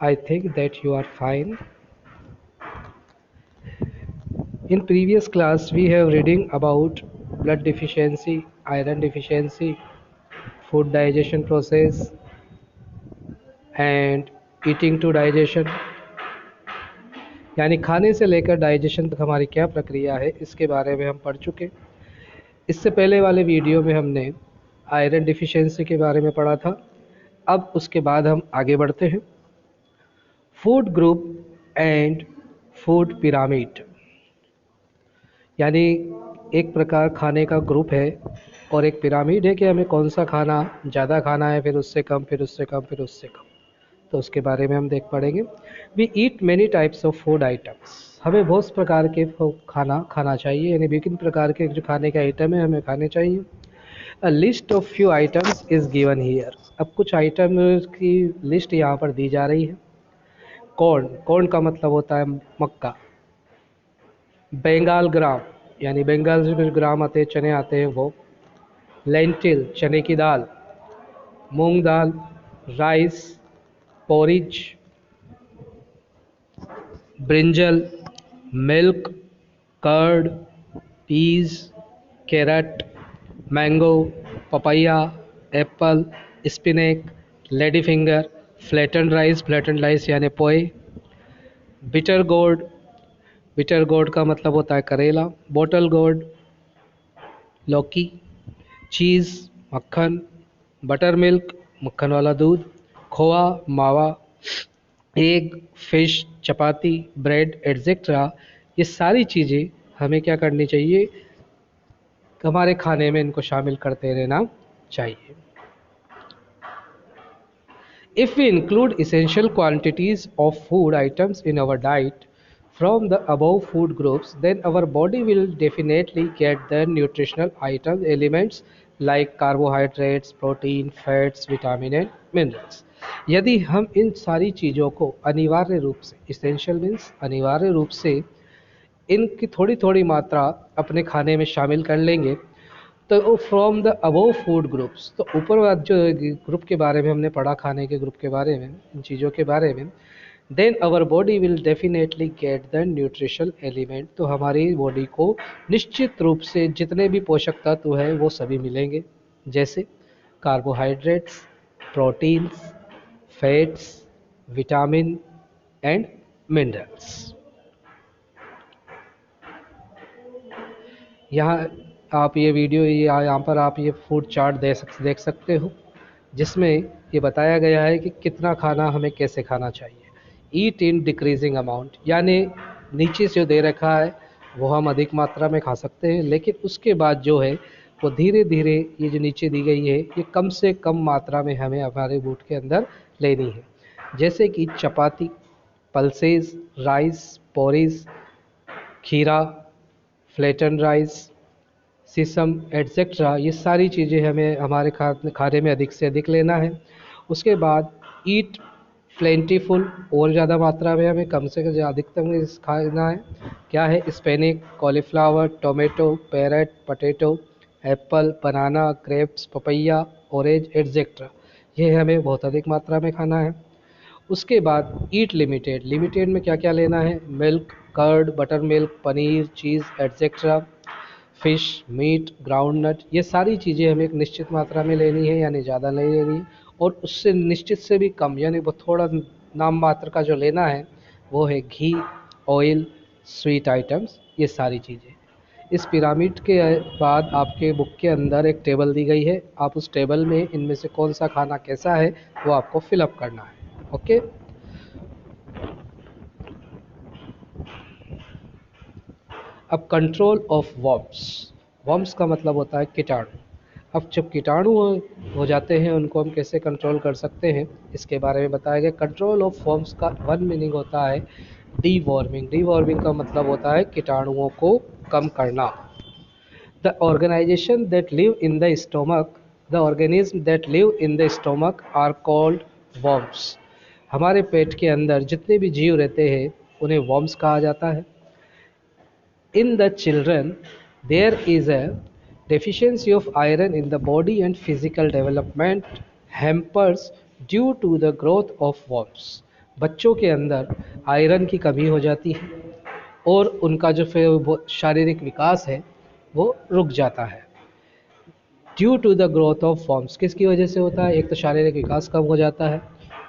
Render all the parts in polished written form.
I think that you are fine. In previous class, we have reading about blood deficiency, iron deficiency, food digestion process, and eating to digestion. यानी खाने से लेकर digestion तक हमारी क्या प्रक्रिया है, इसके बारे में हम पढ़ चुके। इससे पहले वाले वीडियो में हमने आयरन डिफिशिएंसी के बारे में पढ़ा था। अब उसके बाद हम आगे बढ़ते हैं। Food group and food pyramid, यानी एक प्रकार खाने का ग्रुप है और एक पिरामिड है कि हमें कौन सा खाना ज़्यादा खाना है, फिर उससे कम, फिर उससे कम, फिर उससे कम। तो उसके बारे में हम देख पड़ेंगे। We eat many types of food items, हमें बहुत प्रकार के खाना खाना चाहिए, यानी विभिन्न प्रकार के जो खाने के आइटम है हमें खाने चाहिए। A list of few items is given here, अब कुछ आइटम की लिस्ट यहाँ पर दी जा रही है। कॉर्न, कॉर्न का मतलब होता है मक्का। बंगाल ग्राम, यानी बंगाल से कुछ ग्राम आते हैं, चने आते हैं वो। लेंटिल, चने की दाल। मूंग दाल, rice, porridge, brinjal, milk, curd, peas, carrot, mango, papaya, apple, spinach, lady finger, flattened rice, flattened rice यानी पोए। बिटर गोर्ड, बिटर गोर्ड का मतलब होता है करेला। बोटल गोर्ड, लौकी। चीज़, मक्खन। बटर मिल्क, मक्खन वाला दूध। खोआ, मावा। एग, फिश, चपाती, ब्रेड एट्सेट्रा, ये सारी चीज़ें हमें क्या करनी चाहिए, हमारे खाने में इनको शामिल करते रहना चाहिए। If we include essential quantities of food items in our diet from the above food groups, then our body will definitely get the nutritional items, elements like carbohydrates, protein, fats, vitamin and minerals. यदि हम इन सारी चीज़ों को अनिवार्य रूप से, essential means अनिवार्य रूप से, इनकी थोड़ी थोड़ी मात्रा अपने खाने में शामिल कर लेंगे, तो from the above food groups, तो ऊपर जो ग्रुप के बारे में हमने पढ़ा, खाने के ग्रुप के बारे में, इन चीज़ों के बारे में, then our body will definitely get the nutritional element, तो हमारी बॉडी को निश्चित रूप से जितने भी पोषक तत्व है वो सभी मिलेंगे, जैसे carbohydrates, proteins, fats, vitamin and minerals. यहाँ आप ये वीडियो, ये यहाँ पर आप ये फूड चार्ट देख सकते हो, जिसमें ये बताया गया है कि कितना खाना हमें कैसे खाना चाहिए। ईट इन डिक्रीजिंग अमाउंट, यानी नीचे से जो दे रखा है वो हम अधिक मात्रा में खा सकते हैं, लेकिन उसके बाद जो है वो धीरे धीरे, ये जो नीचे दी गई है ये कम से कम मात्रा में हमें हमारे बूट के अंदर लेनी है। जैसे कि चपाती, पल्सेस, राइस, पोरीज, खीरा, फ्लैटन राइस, सीसम एट्सेट्रा, ये सारी चीज़ें हमें हमारे खाने में अधिक से अधिक लेना है। उसके बाद ईट प्लेंटीफुल, और ज़्यादा मात्रा में हमें कम से कम अधिकतम खाना है। क्या है, spinach, cauliflower, tomato, carrot, potato, apple, banana, grapes, papaya, orange etcetera, ये हमें बहुत अधिक मात्रा में खाना है। उसके बाद ईट लिमिटेड, लिमिटेड में क्या क्या लेना है, milk, curd, butter milk, paneer, cheese etcetera, fish, meat, ground nut, ये सारी चीज़ें हमें एक निश्चित मात्रा में लेनी है, यानी ज़्यादा नहीं लेनी है। और उससे निश्चित से भी कम, यानी वो थोड़ा नाम मात्र का जो लेना है वो है घी, ऑयल, स्वीट आइटम्स, ये सारी चीज़ें। इस पिरामिड के बाद आपके बुक के अंदर एक टेबल दी गई है, आप उस टेबल में इनमें से कौन सा खाना कैसा है वो आपको फिलअप करना है। ओके। अब कंट्रोल ऑफ वर्म्स, वर्म्स का मतलब होता है कीटाणु। अब जब कीटाणु हो जाते हैं उनको हम कैसे कंट्रोल कर सकते हैं, इसके बारे में बताया गया। कंट्रोल ऑफ वर्म्स का वन मीनिंग होता है डीवॉर्मिंग। डीवॉर्मिंग का मतलब होता है कीटाणुओं को कम करना। The organisation that live in the stomach, the organism that live in the stomach are called worms. हमारे पेट के अंदर जितने भी जीव रहते हैं उन्हें वर्म्स कहा जाता है। In the children, there is a deficiency of iron in the body and physical development hampers due to the growth of worms. बच्चों के अंदर आयरन की कमी हो जाती है और उनका जो फिर वो शारीरिक विकास है वो रुक जाता है। Due to the growth of forms, किसकी वजह से होता है? एक तो शारीरिक विकास कम हो जाता है,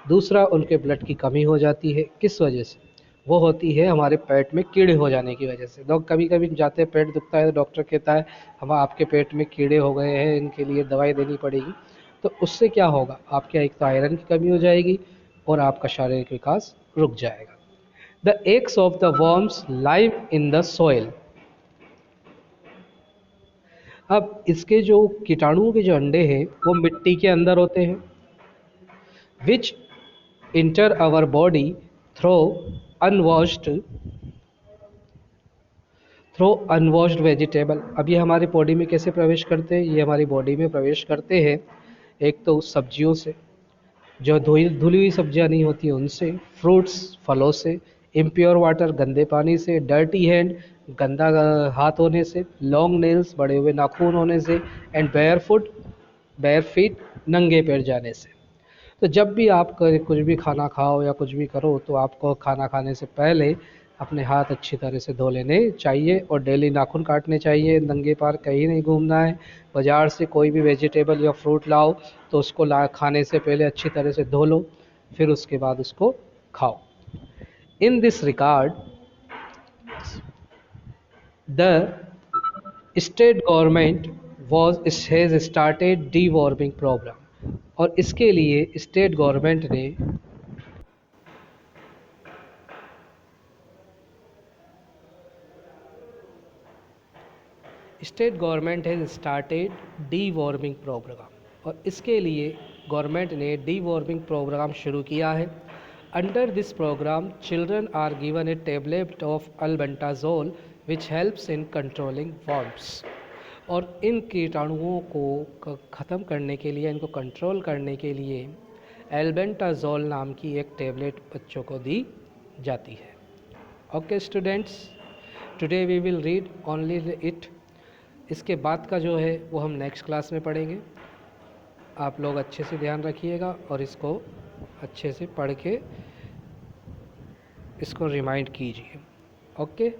दूसरा उनके ब्लड की कमी हो जाती है। किस वजह से? वो होती है हमारे पेट में कीड़े हो जाने की वजह से। लोग कभी कभी जाते हैं, पेट दुखता है तो डॉक्टर कहता है हम आपके पेट में कीड़े हो गए हैं, इनके लिए दवाई देनी पड़ेगी। तो उससे क्या होगा? आपके एक तो आयरन की कमी हो जाएगी और आपका शारीरिक विकास रुक जाएगा। The eggs of the worms live in the soil. अब इसके जो कीटाणुओं के जो अंडे हैं वो मिट्टी के अंदर होते हैं, which enter our body through unwashed unwashed vegetable. अब ये हमारी बॉडी में कैसे प्रवेश करते हैं? ये हमारी बॉडी में प्रवेश करते हैं एक तो सब्जियों से, जो धुली धुली हुई सब्जियां नहीं होती हैं उनसे, फ्रूट्स फलों से, इम्प्योर वाटर गंदे पानी से, डर्टी हैंड गंदा हाथ होने से, लॉन्ग नेल्स बड़े हुए नाखून होने से, एंड बेयर फीट नंगे पैर जाने से। तो जब भी आप कुछ भी खाना खाओ या कुछ भी करो तो आपको खाना खाने से पहले अपने हाथ अच्छी तरह से धो लेने चाहिए और डेली नाखून काटने चाहिए। नंगे पार कहीं नहीं घूमना है। बाज़ार से कोई भी वेजिटेबल या फ्रूट लाओ तो उसको ला खाने से पहले अच्छी तरह से धो लो, फिर उसके बाद उसको खाओ। In this regard the state government has started deworming programme. और इसके लिए स्टेट गवर्नमेंट ने state government has started deworming programme. और इसके लिए गवर्नमेंट ने डी वार्मिंग प्रोग्राम शुरू किया है। Under this programme children are given a tablet of albendazole which helps in controlling worms. और इन कीटाणुओं को ख़त्म करने के लिए, इनको कंट्रोल करने के लिए एल्बेंडाजोल नाम की एक टेबलेट बच्चों को दी जाती है। Okay students, today we will read only it. इसके बाद का जो है वो हम नेक्स्ट क्लास में पढ़ेंगे। आप लोग अच्छे से ध्यान रखिएगा और इसको अच्छे से पढ़ के इसको रिमाइंड कीजिए। ओके।